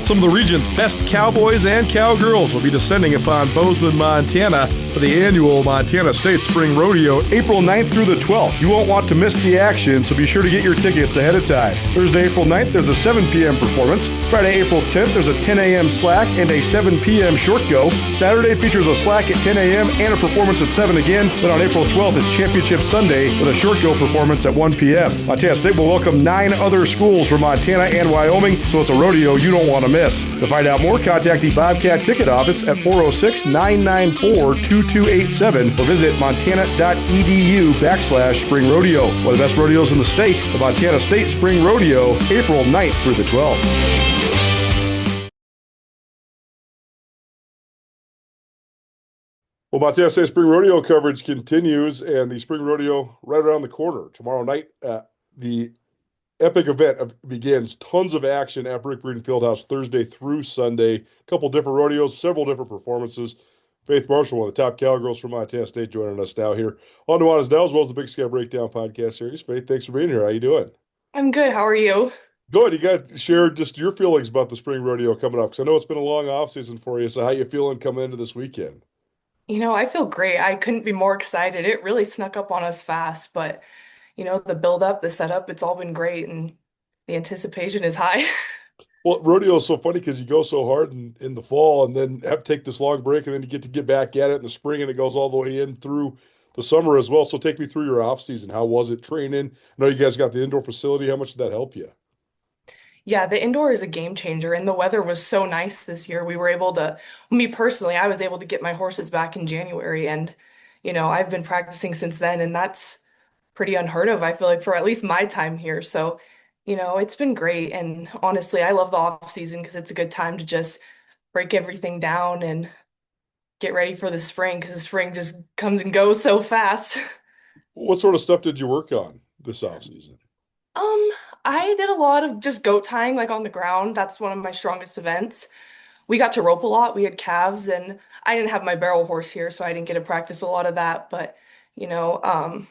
Some of the region's best cowboys and cowgirls will be descending upon Bozeman, Montana for the annual Montana State Spring Rodeo, April 9th through the 12th. You won't want to miss the action, so be sure to get your tickets ahead of time. Thursday, April 9th, there's a 7 p.m. performance. Friday, April 10th, there's a 10 a.m. slack and a 7 p.m. short go. Saturday features a slack at 10 a.m. and a performance at 7 again. Then on April 12th is Championship Sunday with a short go performance at 1 p.m. Montana State will welcome 9 other schools from Montana and Wyoming, so it's a rodeo you don't want to miss. To find out more, contact the Bobcat Ticket Office at 406-994-2287 or visit montana.edu/spring rodeo. One of the best rodeos in the state, the Montana State Spring Rodeo, April 9th through the 12th. Well, Montana State Spring Rodeo coverage continues, and the Spring Rodeo right around the corner. Tomorrow night, the epic event begins. Tons of action at Brick Breeden Fieldhouse Thursday through Sunday. A couple different rodeos, several different performances. Faith Marshall, one of the top cowgirls from Montana State, joining us now here on Nuanez Now, as well as the Big Sky Breakdown podcast series. Faith, thanks for being here. How you doing? I'm good. How are you? Good. You got to share just your feelings about the Spring Rodeo coming up, because I know it's been a long off season for you. So how you feeling coming into this weekend? I feel great. I couldn't be more excited. It really snuck up on us fast, but the build up, the setup, it's all been great and the anticipation is high. Well, rodeo is so funny because you go so hard in the fall and then have to take this long break, and then you get to get back at it in the spring, and it goes all the way in through the summer as well. So take me through your off season. How was it training? I know you guys got the indoor facility. How much did that help you? Yeah, the indoor is a game changer and the weather was so nice this year. We were able to, me personally, I was able to get my horses back in January and I've been practicing since then and that's pretty unheard of, I feel like, for at least my time here. So, it's been great. And honestly, I love the off season because it's a good time to just break everything down and get ready for the spring because the spring just comes and goes so fast. What sort of stuff did you work on this off season? Um, I did a lot of just goat tying like on the ground. That's one of my strongest events. We got to rope a lot. We had calves and I didn't have my barrel horse here, so I didn't get to practice a lot of that. But, you know, um,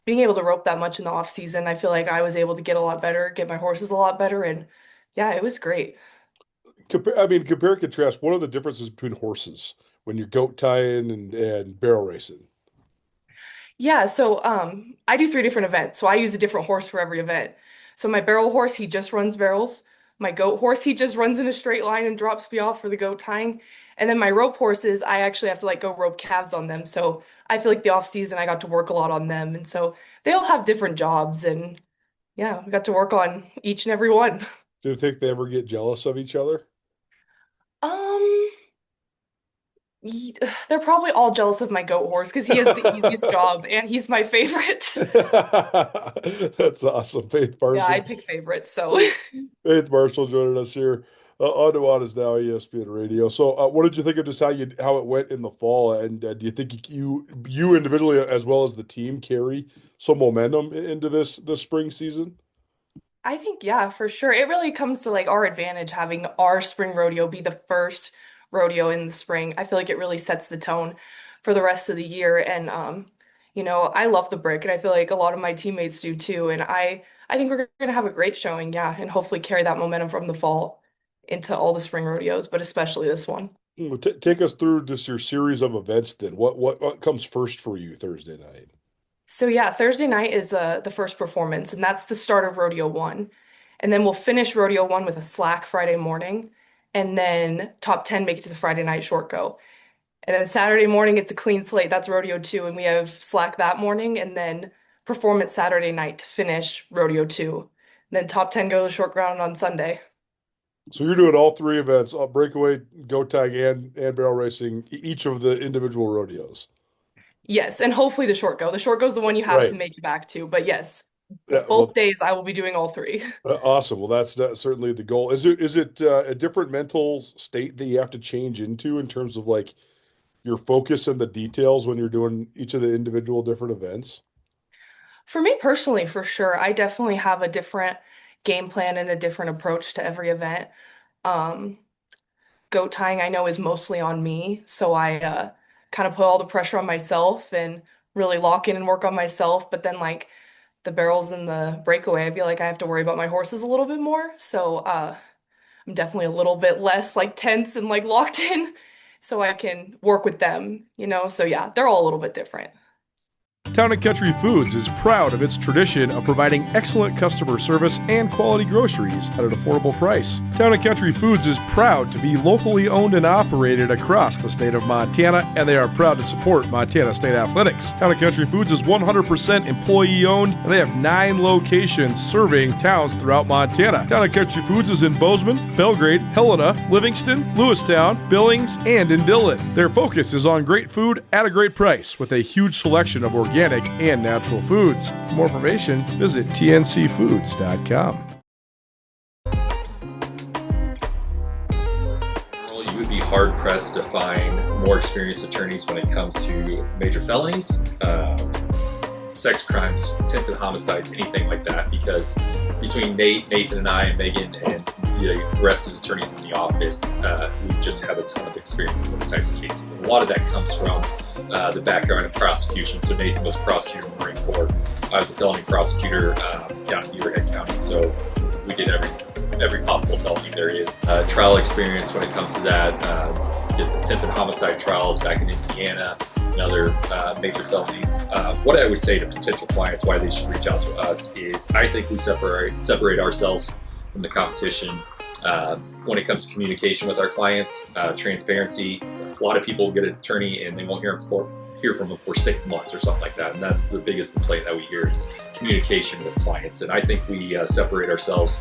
being able to rope that much in the off season, I feel like I was able to get a lot better, get my horses a lot better, and yeah, it was great. Compare and contrast. What are the differences between horses when you're goat tying and barrel racing? Yeah, so I do 3 different events, so I use a different horse for every event. So my barrel horse, he just runs barrels. My goat horse, he just runs in a straight line and drops me off for the goat tying. And then my rope horses, I actually have to like go rope calves on them. So I feel like the off season I got to work a lot on them. And so they all have different jobs and yeah, we got to work on each and every one. Do you think they ever get jealous of each other? Um, Ye- they're probably all jealous of my goat horse because he has the easiest job and he's my favorite. That's awesome. Faith Yeah, I Marshall. pick favorites, so Faith Marshall joining us here on Nuanez Now, ESPN Radio. So, what did you think of just how it went in the fall? And do you think you individually as well as the team carry some momentum into this spring season? I think yeah, for sure. It really comes to like our advantage having our spring rodeo be the first rodeo in the spring. I feel like it really sets the tone for the rest of the year and I love the brick and I feel like a lot of my teammates do too and I think we're going to have a great showing, yeah, and hopefully carry that momentum from the fall into all the spring rodeos, but especially this one. Well, take us through just your series of events then. What comes first for you Thursday night? So yeah, Thursday night is the first performance, and that's the start of Rodeo 1. And then we'll finish Rodeo 1 with a slack Friday morning, and then top 10 make it to the Friday night short go. And then Saturday morning, it's a clean slate. That's Rodeo 2, and we have slack that morning, and then performance Saturday night to finish Rodeo 2. And then top 10 go to the short ground on Sunday. So you're doing all three events, breakaway, go tag, and barrel racing, each of the individual rodeos. Yes, and hopefully the short go. The short go is the one you have to Right. make it back to, but yes, Yeah, both well, days I will be doing all three. awesome. Well, that's certainly the goal. Is it a different mental state that you have to change into in terms of like your focus and the details when you're doing each of the individual different events? For me personally, for sure, I definitely have a different game plan and a different approach to every event. Um, Goat tying I know is mostly on me, so I kind of put all the pressure on myself and really lock in and work on myself. But then like the barrels and the breakaway, I feel like I have to worry about my horses a little bit more. So I'm definitely a little bit less like tense and like locked in, so I can work with them, you know? So yeah, they're all a little bit different. Town and Country Foods is proud of its tradition of providing excellent customer service and quality groceries at an affordable price. Town and Country Foods is proud to be locally owned and operated across the state of Montana, and they are proud to support Montana State Athletics. Town and Country Foods is 100% employee owned, and they have 9 locations serving towns throughout Montana. Town and Country Foods is in Bozeman, Belgrade, Helena, Livingston, Lewistown, Billings, and in Dillon. Their focus is on great food at a great price with a huge selection of organic and natural foods. For more information, visit tncfoods.com. You would be hard pressed to find more experienced attorneys when it comes to major felonies, sex crimes, attempted homicides, anything like that, because between Nathan and I and Megan and the rest of the attorneys in the office, we just have a ton of experience in those types of cases. And a lot of that comes from the background in prosecution. So Nathan was a prosecutor in the Marine Corps. I was a felony prosecutor down in Beaverhead County. So we did every possible felony there is. Trial experience when it comes to that. Did attempted homicide trials back in Indiana and other major felonies. What I would say to potential clients why they should reach out to us is I think we separate ourselves from the competition when it comes to communication with our clients, transparency. A lot of people get an attorney and they won't hear from them for 6 months or something like that, and that's the biggest complaint that we hear is communication with clients. And I think we separate ourselves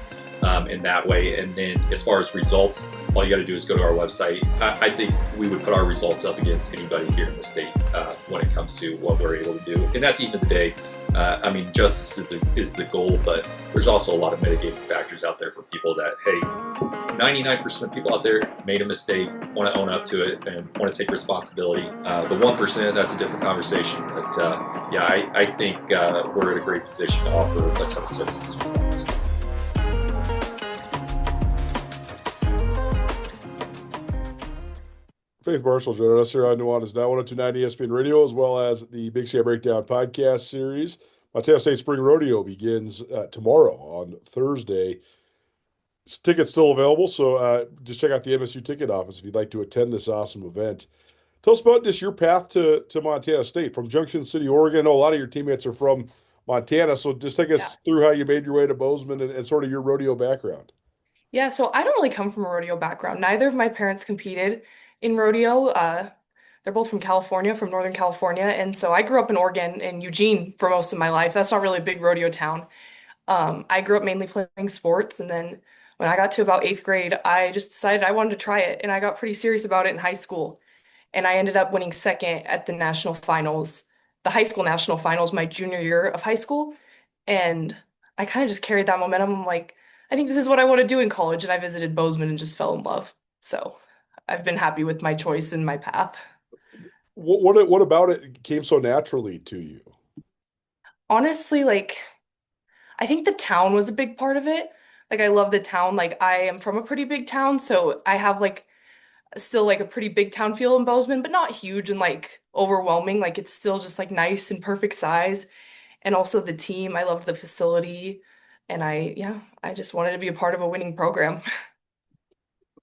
in that way. And then as far as results, all you got to do is go to our website. I think we would put our results up against anybody here in the state when it comes to what we're able to do. And at the end of the day, I mean, justice is the goal, but there's also a lot of mitigating factors out there for people that, hey, 99% of people out there made a mistake, want to own up to it, and want to take responsibility. The 1%, that's a different conversation. But yeah, I think we're in a great position to offer a ton of services for clients. Faith Marshall joining us here on Nuanez Now, 102.9 ESPN Radio, as well as the Big Sky Breakdown podcast series. Montana State Spring Rodeo begins tomorrow on Thursday. Tickets still available, so just check out the MSU ticket office if you'd like to attend this awesome event. Tell us about just your path to Montana State from Junction City, Oregon. I know a lot of your teammates are from Montana, so just take Yeah. us through how you made your way to Bozeman and sort of your rodeo background. Yeah, so I don't really come from a rodeo background. Neither of my parents competed in rodeo. They're both from California, from Northern California. And so I grew up in Oregon and Eugene for most of my life. That's not really a big rodeo town. I grew up mainly playing sports. And then when I got to about 8th grade, I just decided I wanted to try it. And I got pretty serious about it in high school. And I ended up winning second at the national finals, the high school national finals, my junior year of high school. And I kind of just carried that momentum. I'm like, I think this is what I want to do in college. And I visited Bozeman and just fell in love. So I've been happy with my choice and my path. What about it came so naturally to you? Honestly, like, I think the town was a big part of it. Like, I love the town. Like, I am from a pretty big town. So I have like still like a pretty big town feel in Bozeman, but not huge and like overwhelming. Like, it's still just like nice and perfect size. And also the team. I love the facility. And yeah, I just wanted to be a part of a winning program.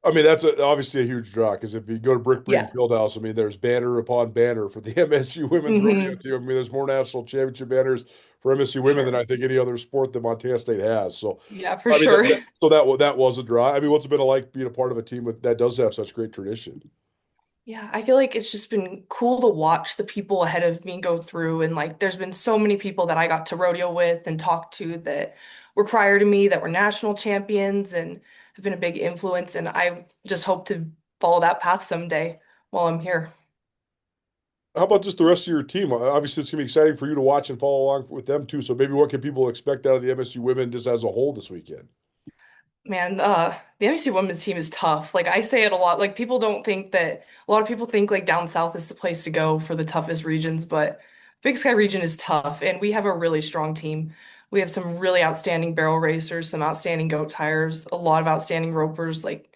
I mean, that's obviously a huge draw because if you go to Brick Breeden Yeah. Fieldhouse, I mean, there's banner upon banner for the MSU women's rodeo Hmm. team. I mean, there's more national championship banners for MSU women than Sure. I think any other sport that Montana State has. So, Yeah, for I mean, sure. that was a draw. I mean, what's it been like being a part of a team that does have such great tradition? Yeah, I feel like it's just been cool to watch the people ahead of me go through. And like, there's been so many people that I got to rodeo with and talk to that were prior to me that were national champions and have been a big influence. And I just hope to follow that path someday while I'm here. How about just the rest of your team? Obviously, it's gonna be exciting for you to watch and follow along with them too. So maybe what can people expect out of the MSU women just as a whole this weekend? Man, the MSU women's team is tough. Like I say it a lot. Like people don't think that a lot of people think like down south is the place to go for the toughest regions, but Big Sky region is tough, and we have a really strong team. We have some really outstanding barrel racers, some outstanding goat tires, a lot of outstanding ropers. Like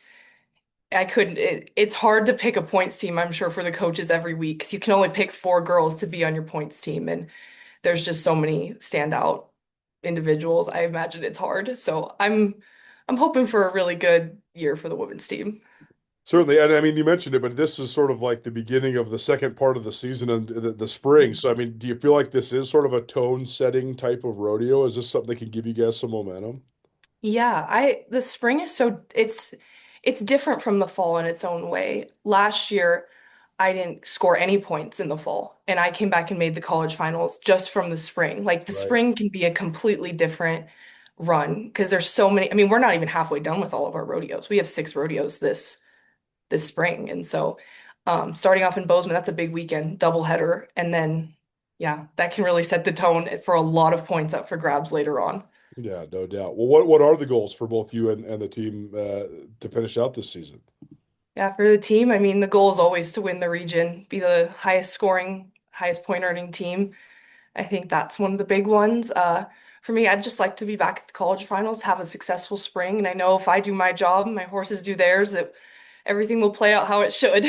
I couldn't. It's hard to pick a points team, I'm sure, for the coaches every week because you can only pick 4 girls to be on your points team, and there's just so many standout individuals. I imagine it's hard. So I'm hoping for a really good, year for the women's team. Certainly, and I mean, you mentioned it, but this is sort of like the beginning of the second part of the season and the spring. So, I mean, do you feel like this is sort of a tone-setting type of rodeo? Is this something that can give you guys some momentum? Yeah, the spring is so it's different from the fall in its own way. Last year, I didn't score any points in the fall, and I came back and made the college finals just from the spring. Like the Right. spring can be a completely different run because there's so many. I mean, we're not even halfway done with all of our rodeos. We have 6 rodeos this spring, and so starting off in Bozeman, that's a big weekend, doubleheader, and then yeah, that can really set the tone for a lot of points up for grabs later on. Yeah, no doubt. Well, what are the goals for both you and the team to finish out this season? Yeah, for the team, I mean, the goal is always to win the region, be the highest scoring, highest point earning team. I think that's one of the big ones. For me, I'd just like to be back at the college finals, have a successful spring, and I know if I do my job, my horses do theirs, that everything will play out how it should.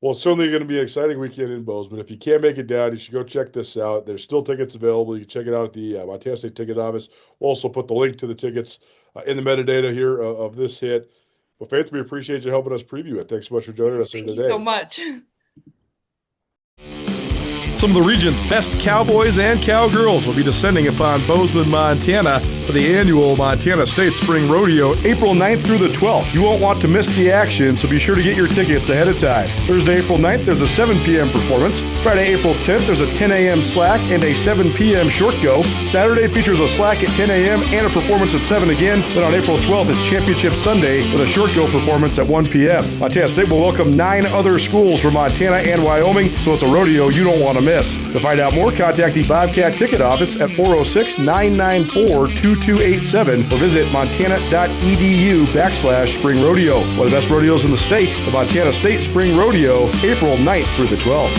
Well, it's certainly going to be an exciting weekend in Bozeman. If you can't make it down, you should go check this out. There's still tickets available. You can check it out at the Montana State Ticket Office. We'll also put the link to the tickets in the metadata here of this hit. Well, Faith, we appreciate you helping us preview it. Thanks so much for joining us here Thank you today. so much. Some of the region's best cowboys and cowgirls will be descending upon Bozeman, Montana for the annual Montana State Spring Rodeo, April 9th through the 12th. You won't want to miss the action, so be sure to get your tickets ahead of time. Thursday, April 9th, there's a 7 p.m. performance. Friday, April 10th, there's a 10 a.m. slack and a 7 p.m. short go. Saturday features a slack at 10 a.m. and a performance at 7 again. Then on April 12th is Championship Sunday with a short go performance at 1 p.m. Montana State will welcome 9 other schools from Montana and Wyoming, so it's a rodeo you don't want to miss. To find out more, contact the Bobcat Ticket Office at 406-994-2287 or visit montana.edu/spring rodeo. One of the best rodeos in the state, the Montana State Spring Rodeo, April 9th through the 12th.